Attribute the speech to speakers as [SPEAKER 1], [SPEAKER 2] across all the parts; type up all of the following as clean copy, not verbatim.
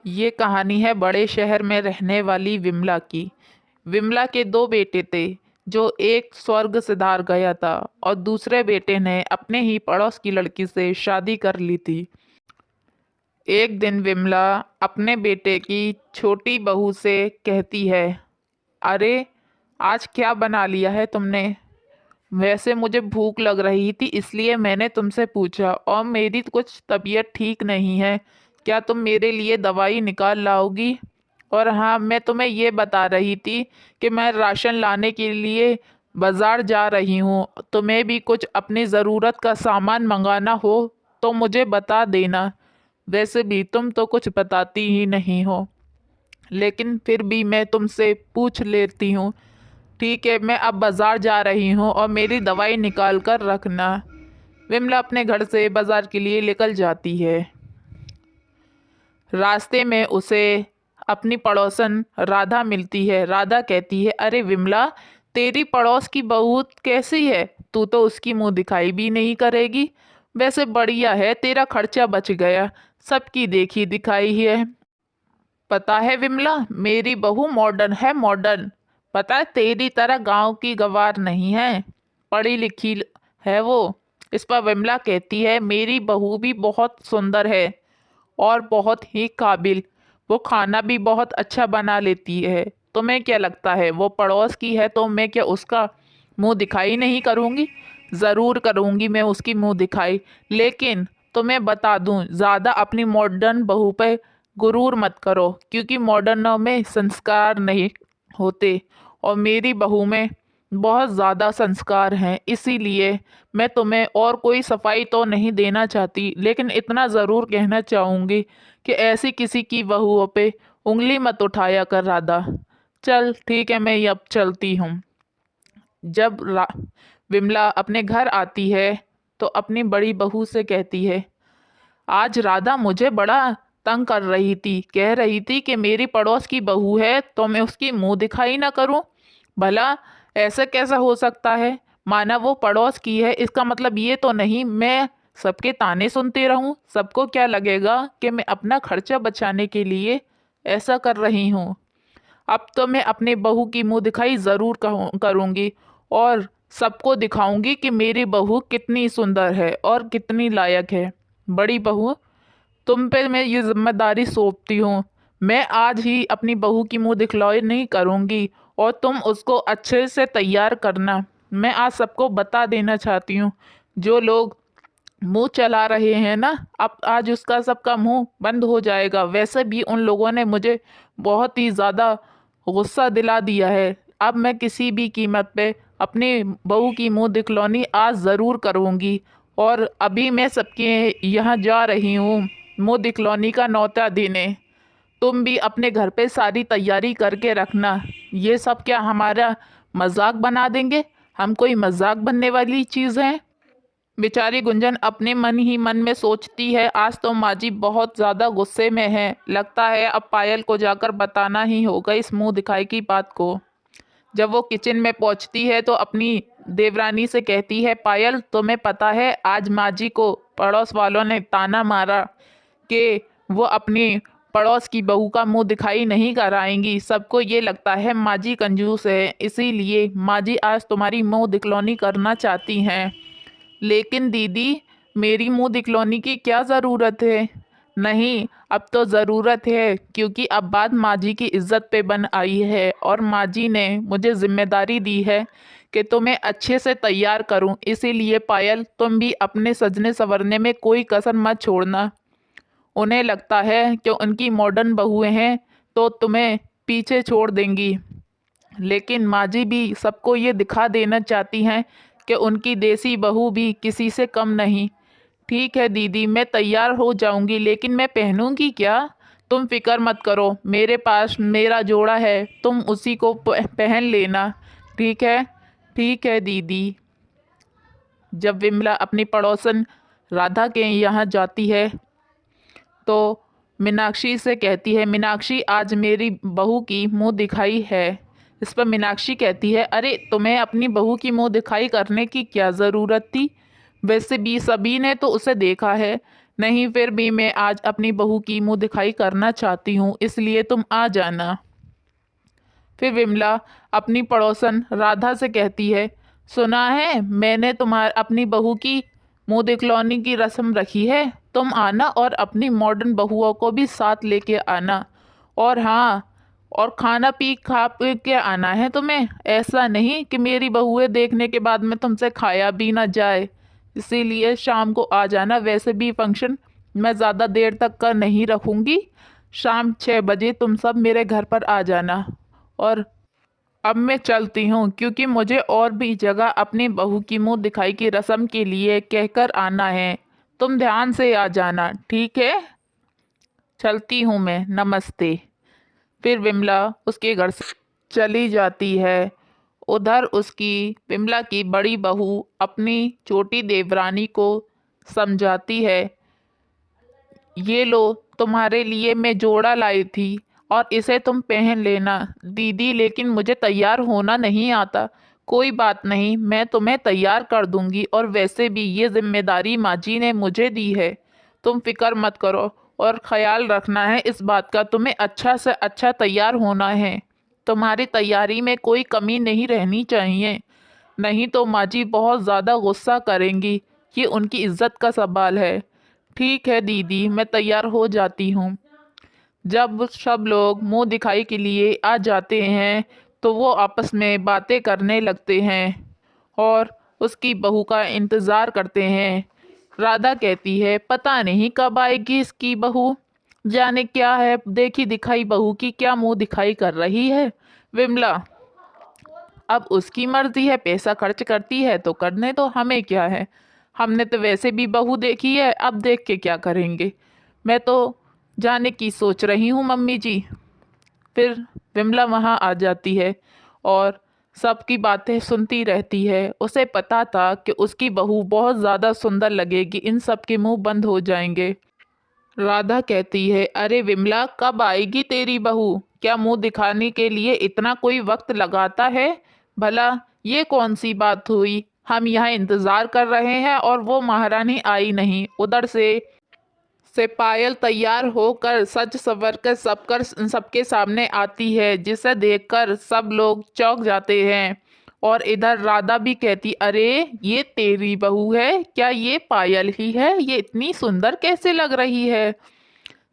[SPEAKER 1] ये कहानी है बड़े शहर में रहने वाली विमला की। विमला के दो बेटे थे। जो एक स्वर्ग सिधार गया था और दूसरे बेटे ने अपने ही पड़ोस की लड़की से शादी कर ली थी। एक दिन विमला अपने बेटे की छोटी बहू से कहती है, अरे आज क्या बना लिया है तुमने? वैसे मुझे भूख लग रही थी इसलिए मैंने तुमसे पूछा, और मेरी कुछ तबीयत ठीक नहीं है। क्या तुम मेरे लिए दवाई निकाल लाओगी? और हाँ, मैं तुम्हें ये बता रही थी कि मैं राशन लाने के लिए बाज़ार जा रही हूँ। तुम्हें भी कुछ अपनी ज़रूरत का सामान मंगाना हो तो मुझे बता देना। वैसे भी तुम तो कुछ बताती ही नहीं हो, लेकिन फिर भी मैं तुमसे पूछ लेती हूँ। ठीक है, मैं अब बाज़ार जा रही हूँ और मेरी दवाई निकाल कर रखना। विमला अपने घर से बाज़ार के लिए निकल जाती है। रास्ते में उसे अपनी पड़ोसन राधा मिलती है। राधा कहती है, अरे विमला, तेरी पड़ोस की बहू कैसी है? तू तो उसकी मुंह दिखाई भी नहीं करेगी। वैसे बढ़िया है, तेरा खर्चा बच गया। सबकी देखी दिखाई है। पता है विमला, मेरी बहू मॉडर्न है, मॉडर्न। पता है, तेरी तरह गांव की गवार नहीं है, पढ़ी लिखी है वो। इस पर विमला कहती है, मेरी बहू भी बहुत सुंदर है और बहुत ही काबिल। वो खाना भी बहुत अच्छा बना लेती है। तुम्हें क्या लगता है, वो पड़ोस की है तो मैं क्या उसका मुंह दिखाई नहीं करूंगी? ज़रूर करूंगी मैं उसकी मुंह दिखाई। लेकिन तुम्हें बता दूं, ज़्यादा अपनी मॉडर्न बहू पे गुरूर मत करो, क्योंकि मॉडर्नों में संस्कार नहीं होते और मेरी बहू में बहुत ज़्यादा संस्कार हैं। इसीलिए मैं तुम्हें और कोई सफाई तो नहीं देना चाहती, लेकिन इतना ज़रूर कहना चाहूँगी कि ऐसी किसी की बहुओं पे उंगली मत उठाया कर राधा। चल ठीक है, मैं अब चलती हूँ। जब विमला अपने घर आती है तो अपनी बड़ी बहू से कहती है, आज राधा मुझे बड़ा तंग कर रही थी। कह रही थी कि मेरी पड़ोस की बहू है तो मैं उसकी मुंह दिखाई ना करूं। भला ऐसा कैसा हो सकता है? माना वो पड़ोस की है, इसका मतलब ये तो नहीं मैं सबके ताने सुनते रहूं। सबको क्या लगेगा कि मैं अपना खर्चा बचाने के लिए ऐसा कर रही हूँ। अब तो मैं अपने बहू की मुंह दिखाई ज़रूर करूँगी और सबको दिखाऊंगी कि मेरी बहू कितनी सुंदर है और कितनी लायक है। बड़ी बहू, तुम पे मैं ये जिम्मेदारी सौंपती हूँ। मैं आज ही अपनी बहू की मुंह दिखलाई नहीं करूँगी और तुम उसको अच्छे से तैयार करना। मैं आज सबको बता देना चाहती हूँ, जो लोग मुंह चला रहे हैं ना, अब आज उसका सबका मुंह बंद हो जाएगा। वैसे भी उन लोगों ने मुझे बहुत ही ज़्यादा गुस्सा दिला दिया है। अब मैं किसी भी कीमत पे अपनी बहू की मुंह दिखलौनी आज ज़रूर करूँगी। और अभी मैं सबके यहाँ जा रही हूँ मुंह दिखलौनी का न्योता देने। तुम भी अपने घर पे सारी तैयारी करके रखना। ये सब क्या हमारा मजाक बना देंगे? हम कोई मजाक बनने वाली चीज़ है? बेचारी गुंजन अपने मन ही मन में सोचती है, आज तो माँ जी बहुत ज़्यादा गुस्से में है। लगता है अब पायल को जाकर बताना ही होगा इस मुंह दिखाई की बात को। जब वो किचन में पहुंचती है तो अपनी देवरानी से कहती है, पायल तुम्हें पता है आज माँ जी को पड़ोस वालों ने ताना मारा कि वो अपनी पड़ोस की बहू का मुंह दिखाई नहीं कराएंगी। सबको ये लगता है माँ जी कंजूस है, इसीलिए माँ जी आज तुम्हारी मुंह दिखलौनी करना चाहती हैं। लेकिन दीदी, मेरी मुंह दिखलौनी की क्या ज़रूरत है? नहीं, अब तो ज़रूरत है, क्योंकि अब बात माँ जी की इज्जत पे बन आई है और माँ जी ने मुझे जिम्मेदारी दी है कि तुम्हें अच्छे से तैयार करूं। इसीलिए पायल, तुम भी अपने सजने संवरने में कोई कसर मत छोड़ना। उन्हें लगता है कि उनकी मॉडर्न बहुएं हैं तो तुम्हें पीछे छोड़ देंगी, लेकिन माँ जी भी सबको ये दिखा देना चाहती हैं कि उनकी देसी बहू भी किसी से कम नहीं। ठीक है दीदी, मैं तैयार हो जाऊंगी, लेकिन मैं पहनूंगी क्या? तुम फिक्र मत करो, मेरे पास मेरा जोड़ा है, तुम उसी को पहन लेना। ठीक है? ठीक है दीदी। जब विमला अपनी पड़ोसन राधा के यहाँ जाती है तो मीनाक्षी से कहती है, मीनाक्षी आज मेरी बहू की मुंह दिखाई है। इस पर मीनाक्षी कहती है, अरे तुम्हें अपनी बहू की मुंह दिखाई करने की क्या ज़रूरत थी? वैसे भी सभी ने तो उसे देखा है। नहीं, फिर भी मैं आज अपनी बहू की मुंह दिखाई करना चाहती हूँ, इसलिए तुम आ जाना। फिर विमला अपनी पड़ोसन राधा से कहती है, सुना है मैंने तुम्हार अपनी बहू की मुंह दिखलौनी की रस्म रखी है, तुम आना और अपनी मॉडर्न बहुओं को भी साथ लेके आना। और हाँ, और खाना पी खा पी के आना है तुम्हें, ऐसा नहीं कि मेरी बहुएं देखने के बाद में तुमसे खाया भी ना जाए। इसीलिए शाम को आ जाना। वैसे भी फंक्शन मैं ज़्यादा देर तक का नहीं रखूँगी। शाम 6 बजे तुम सब मेरे घर पर आ जाना। और अब मैं चलती हूँ, क्योंकि मुझे और भी जगह अपनी बहू की मुंह दिखाई की रस्म के लिए कहकर आना है। तुम ध्यान से आ जाना, ठीक है? चलती हूँ मैं, नमस्ते। फिर विमला उसके घर से चली जाती है। उधर उसकी विमला की बड़ी बहू अपनी छोटी देवरानी को समझाती है, ये लो, तुम्हारे लिए मैं जोड़ा लाई थी और इसे तुम पहन लेना। दीदी, लेकिन मुझे तैयार होना नहीं आता। कोई बात नहीं, मैं तुम्हें तैयार कर दूंगी, और वैसे भी ये जिम्मेदारी माँ जी ने मुझे दी है। तुम फिक्र मत करो, और ख्याल रखना है इस बात का, तुम्हें अच्छा से अच्छा तैयार होना है। तुम्हारी तैयारी में कोई कमी नहीं रहनी चाहिए, नहीं तो माँ जी बहुत ज़्यादा गुस्सा करेंगी। ये उनकी इज्जत का सवाल है। ठीक है दीदी, मैं तैयार हो जाती हूँ। जब सब लोग मुंह दिखाई के लिए आ जाते हैं तो वो आपस में बातें करने लगते हैं और उसकी बहू का इंतज़ार करते हैं। राधा कहती है, पता नहीं कब आएगी इसकी बहू, जाने क्या है देखी दिखाई बहू की क्या मुंह दिखाई कर रही है। विमला, अब उसकी मर्जी है, पैसा खर्च करती है तो करने दो, हमें क्या है। हमने तो वैसे भी बहू देखी है, अब देख के क्या करेंगे। मैं तो जाने की सोच रही हूँ मम्मी जी। फिर विमला वहाँ आ जाती है और सबकी बातें सुनती रहती है। उसे पता था कि उसकी बहू बहुत ज़्यादा सुंदर लगेगी, इन सब के मुंह बंद हो जाएंगे। राधा कहती है, अरे विमला, कब आएगी तेरी बहू? क्या मुंह दिखाने के लिए इतना कोई वक्त लगाता है? भला ये कौन सी बात हुई? हम यहाँ इंतजार कर रहे हैं और वो महारानी आई नहीं। उधर से पायल तैयार होकर सज संवर कर सबके सामने आती है, जिसे देखकर सब लोग चौंक जाते हैं। और इधर राधा भी कहती, अरे ये तेरी बहू है क्या? ये पायल ही है? ये इतनी सुंदर कैसे लग रही है?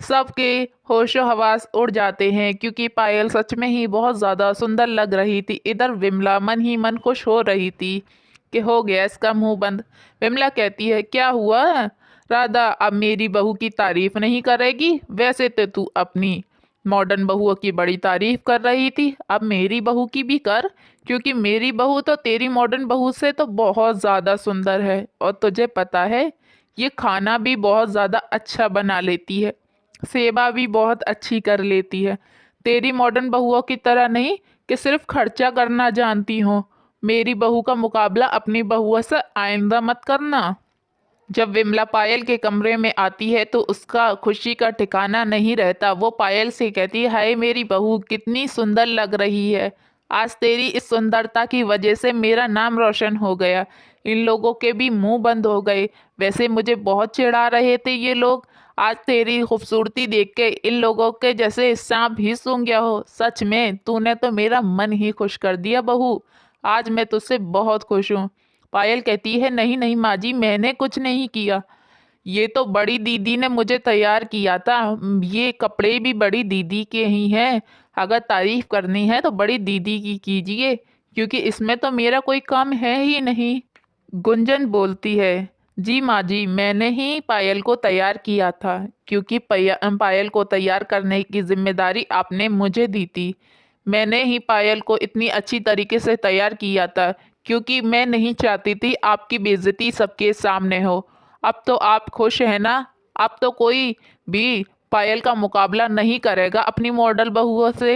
[SPEAKER 1] सबके होशो हवास उड़ जाते हैं, क्योंकि पायल सच में ही बहुत ज़्यादा सुंदर लग रही थी। इधर विमला मन ही मन खुश हो रही थी कि हो गया इसका मुंह बंद। विमला कहती है, क्या हुआ राधा, अब मेरी बहू की तारीफ नहीं करेगी? वैसे तो तू अपनी मॉडर्न बहुओं की बड़ी तारीफ कर रही थी, अब मेरी बहू की भी कर, क्योंकि मेरी बहू तो तेरी मॉडर्न बहू से तो बहुत ज़्यादा सुंदर है। और तुझे पता है, ये खाना भी बहुत ज़्यादा अच्छा बना लेती है, सेवा भी बहुत अच्छी कर लेती है। तेरी मॉडर्न बहुओं की तरह नहीं कि सिर्फ खर्चा करना जानती हो। मेरी बहू का मुकाबला अपनी बहुओं से आइंदा मत करना। जब विमला पायल के कमरे में आती है तो उसका खुशी का ठिकाना नहीं रहता। वो पायल से कहती है, हाय मेरी बहू, कितनी सुंदर लग रही है। आज तेरी इस सुंदरता की वजह से मेरा नाम रोशन हो गया, इन लोगों के भी मुंह बंद हो गए। वैसे मुझे बहुत चिढ़ा रहे थे ये लोग, आज तेरी खूबसूरती देख के इन लोगों के जैसे सांप ही सूंघ गया हो। सच में तूने तो मेरा मन ही खुश कर दिया बहू, आज मैं तुझसे बहुत खुश हूँ। पायल कहती है, नहीं नहीं माँ जी, मैंने कुछ नहीं किया, ये तो बड़ी दीदी ने मुझे तैयार किया था। ये कपड़े भी बड़ी दीदी के ही हैं। अगर तारीफ करनी है तो बड़ी दीदी की कीजिए, क्योंकि इसमें तो मेरा कोई काम है ही नहीं। गुंजन बोलती है, जी माँ जी, मैंने ही पायल को तैयार किया था, क्योंकि पायल को तैयार करने की जिम्मेदारी आपने मुझे दी थी। मैंने ही पायल को इतनी अच्छी तरीके से तैयार किया था, क्योंकि मैं नहीं चाहती थी आपकी बेइज्जती सबके सामने हो। अब तो आप खुश हैं ना? अब तो कोई भी पायल का मुकाबला नहीं करेगा अपनी मॉडल बहुओं से।